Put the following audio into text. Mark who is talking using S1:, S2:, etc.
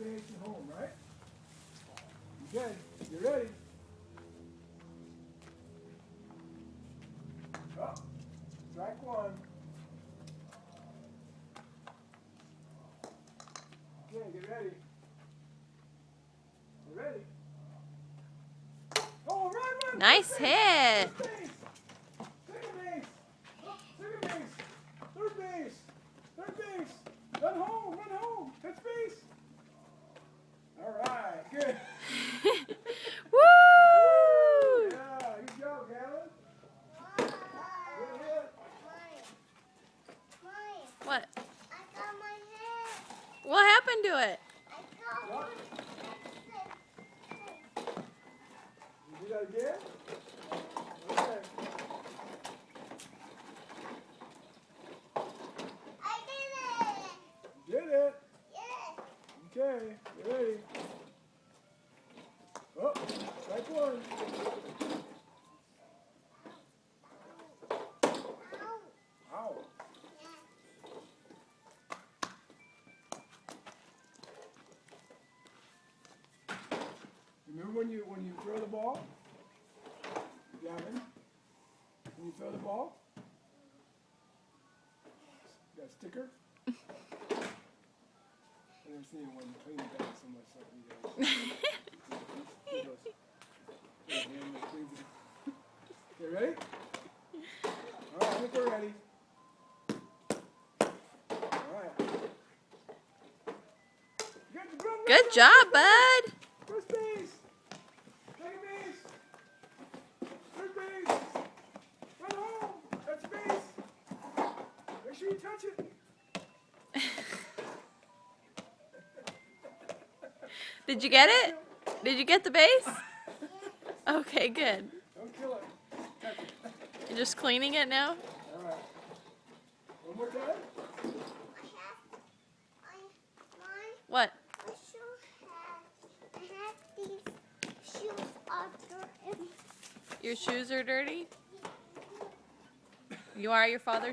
S1: base and home, right? Okay, you ready? Oh, strike one. Okay, get ready. You ready? Oh, run!
S2: Nice hit.
S1: Second base! Second base! Third base! Third base! Run home! Touch base! Alright, good.
S2: Woo!
S1: Yeah, good job, Galen. Good hit.
S2: What?
S3: I got my hair.
S2: What happened to it?
S3: I got
S1: What?
S3: one.
S1: You do that again? Okay.
S3: I did it.
S1: Did it.
S3: Yes.
S1: Okay, you ready? Oh, strike one.
S3: Ow.
S1: Ow. Remember when you throw the ball? Gavin? When you throw the ball? Got a sticker? I never seen anyone clean the bag so much like you guys. Okay, ready? Alright, I think we're ready. Alright.
S2: Good job, bud.
S1: First base! Second base! Third base! Run home! Touch base! Make sure you touch it!
S2: Did you get it? Did you get the base? Okay, good.
S1: Don't kill it. Touch it.
S2: You're just cleaning it now?
S1: Alright. One more time?
S2: What?
S3: I have these shoes are dirty.
S2: Your shoes are dirty? You are your father's